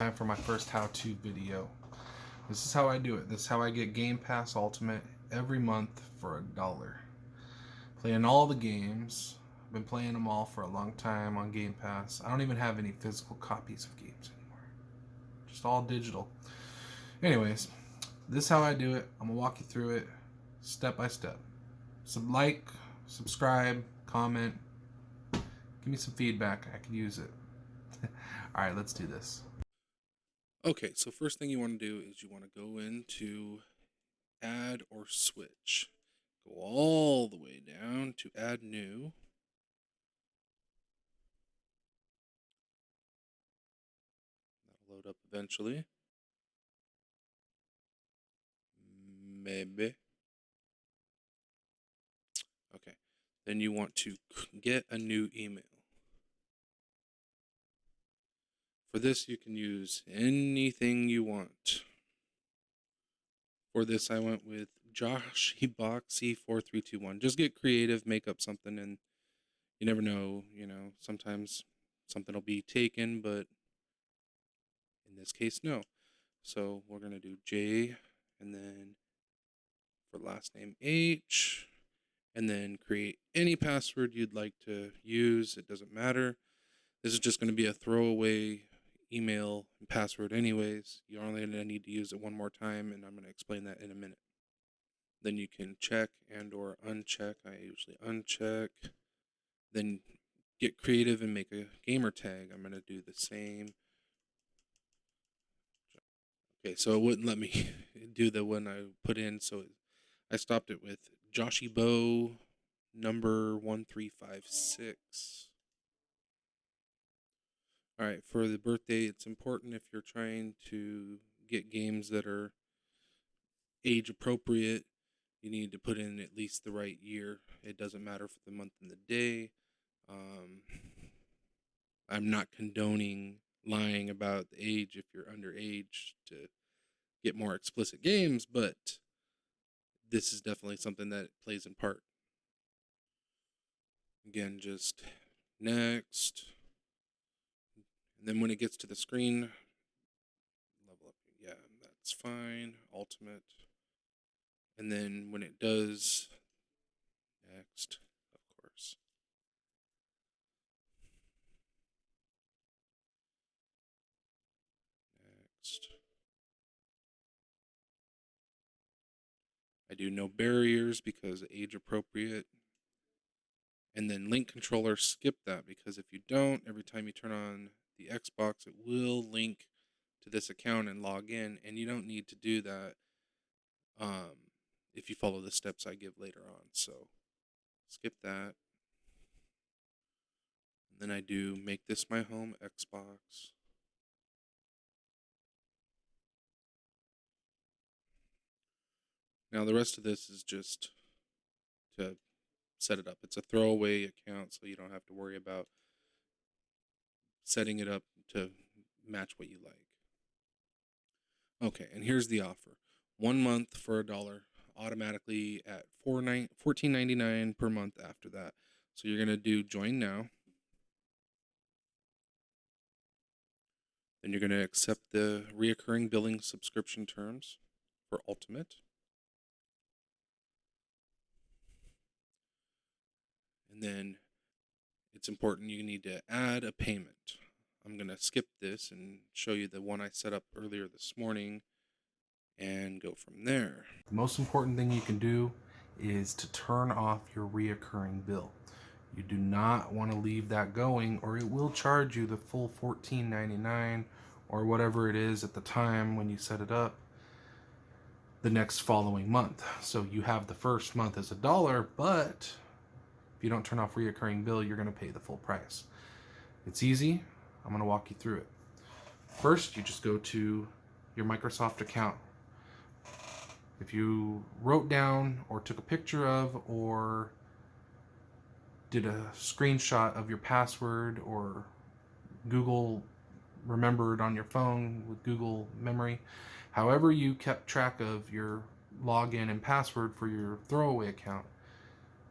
Time for my first how-to video. This is how I do it. This is how I get Game Pass Ultimate every month for $1. Playing all the games. I've been playing them all for a long time on Game Pass. I don't even have any physical copies of games anymore. Just all digital. Anyways, this is how I do it. I'm going to walk you through it step by step. Subscribe, comment. Give me some feedback. I could use it. Alright, let's do this. Okay, so first thing you want to do is you want to go into add or switch. Go all the way down to add new. That'll load up eventually. Maybe. Okay, then you want to get a new email. For this, you can use anything you want. For this, I went with JoshyBoxy4321. Just get creative, make up something, and you never know, sometimes something will be taken, but in this case, no. So we're going to do J, and then for last name H, and then create any password you'd like to use. It doesn't matter. This is just going to be a throwaway email and password anyways. You're only going to need to use it one more time, and I'm going to explain that in a minute. Then you can check and or uncheck. I usually uncheck. Then get creative and make a gamer tag. I'm going to do the same. Okay, so it wouldn't let me do the one I put in, so I stopped it with JoshyBo number 1356. All right, for the birthday, it's important if you're trying to get games that are age appropriate, you need to put in at least the right year. It doesn't matter for the month and the day. I'm not condoning lying about the age if you're underage to get more explicit games, but this is definitely something that plays in part. Again, just next. And then when it gets to the screen, level up. Yeah, that's fine. Ultimate. And then when it does, next, of course. Next. I do no barriers because age appropriate. And then link controller, skip that because if you don't, every time you turn on the Xbox, it will link to this account and log in, and you don't need to do that if you follow the steps I give later on. So skip that. And then I do make this my home Xbox. Now the rest of this is just to set it up. It's a throwaway account, so you don't have to worry about setting it up to match what you like. Okay, and here's the offer. 1 month for $1, automatically at $14.99 per month after that. So you're going to do join now. Then you're going to accept the reoccurring billing subscription terms for Ultimate. And then it's important you need to add a payment. I'm going to skip this and show you the one I set up earlier this morning and go from there. The most important thing you can do is to turn off your reoccurring bill. You do not want to leave that going, or it will charge you the full $14.99 or whatever it is at the time when you set it up the next following month. So you have the first month as $1, but if you don't turn off reoccurring bill, you're going to pay the full price. It's easy. I'm going to walk you through it. First, you just go to your Microsoft account. If you wrote down or took a picture of or did a screenshot of your password or Google remembered on your phone with Google Memory, however you kept track of your login and password for your throwaway account,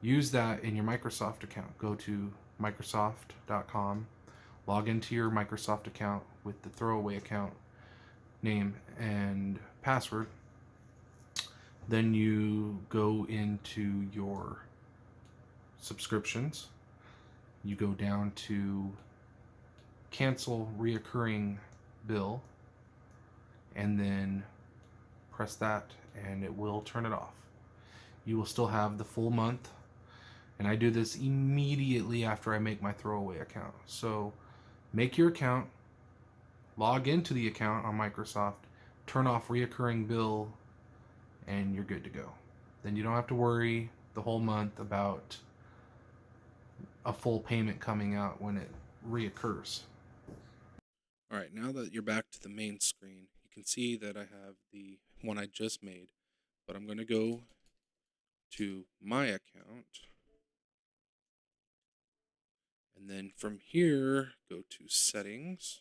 use that in your Microsoft account. Go to Microsoft.com, log into your Microsoft account, with the throwaway account name and password, then you go into your subscriptions. You go down to cancel reoccurring bill, and then press that and it will turn it off. You will still have the full month, and I do this immediately after I make my throwaway account. So make your account, log into the account on Microsoft, turn off reoccurring bill, and you're good to go. Then you don't have to worry the whole month about a full payment coming out when it reoccurs. All right, now that you're back to the main screen, you can see that I have the one I just made, but I'm going to go to my account, and then from here, go to settings,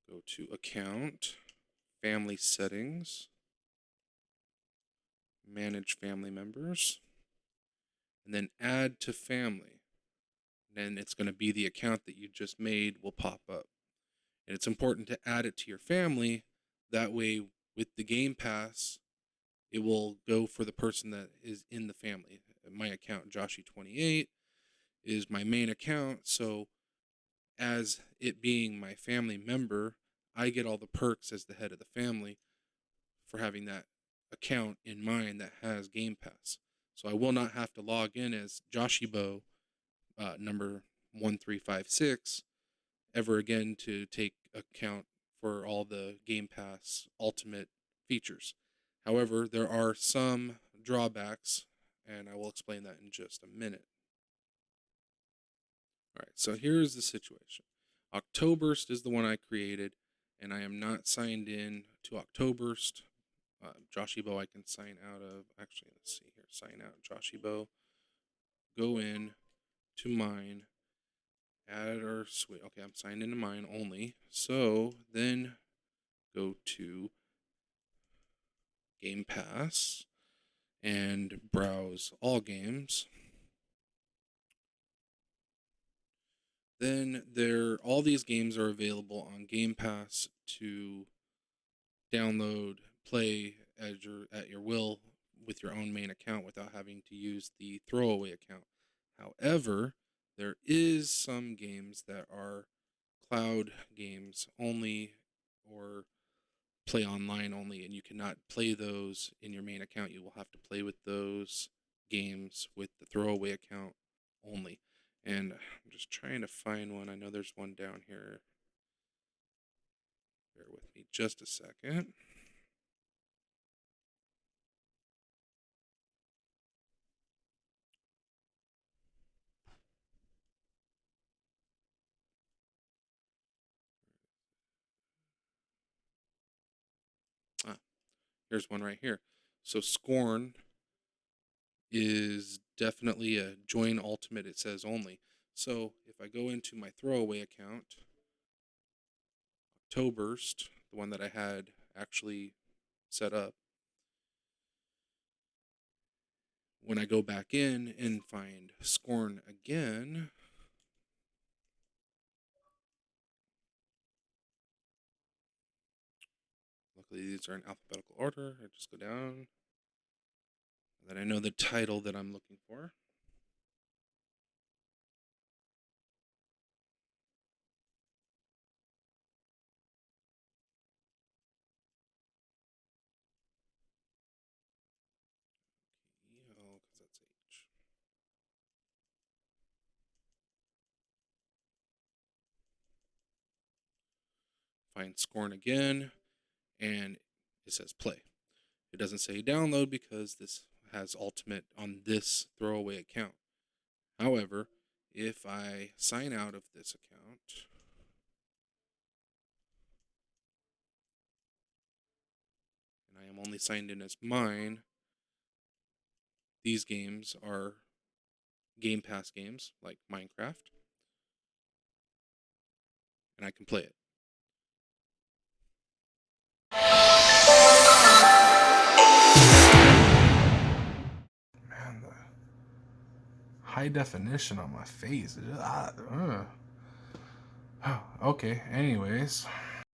go to account, family settings, manage family members, and then add to family. And then it's going to be the account that you just made will pop up. And it's important to add it to your family. That way, with the Game Pass, it will go for the person that is in the family. My account, Joshy28, is my main account. So as it being my family member, I get all the perks as the head of the family for having that account in mind that has Game Pass. So I will not have to log in as Joshibo number 1356 ever again to take account for all the Game Pass Ultimate features. However, there are some drawbacks, and I will explain that in just a minute. All right, so here's the situation. Octoburst is the one I created, and I am not signed in to Octoburst. Joshibo I can sign out of. Actually, let's see here. Sign out Joshibo. Go in to mine. Add or switch. Okay, I'm signed into mine only. So then go to Game Pass and browse all games. Then all these games are available on Game Pass to download, play at your will with your own main account without having to use the throwaway account. However, there is some games that are cloud games only or play online only, and you cannot play those in your main account. You will have to play with those games with the throwaway account only. And I'm just trying to find one. I know there's one down here. Bear with me just a second. Here's one right here. So Scorn is definitely a join ultimate, it says only. So if I go into my throwaway account, Octoburst, the one that I had actually set up, when I go back in and find Scorn again, luckily these are in alphabetical order. I just go down, and then I know the title that I'm looking for. Because that's H. Find Scorn again, and it says play. It doesn't say download because this has ultimate on this throwaway account. However, if I sign out of this account, and I am only signed in as mine, these games are Game Pass games like Minecraft, and I can play it. Man, high definition on my face. Okay, anyways.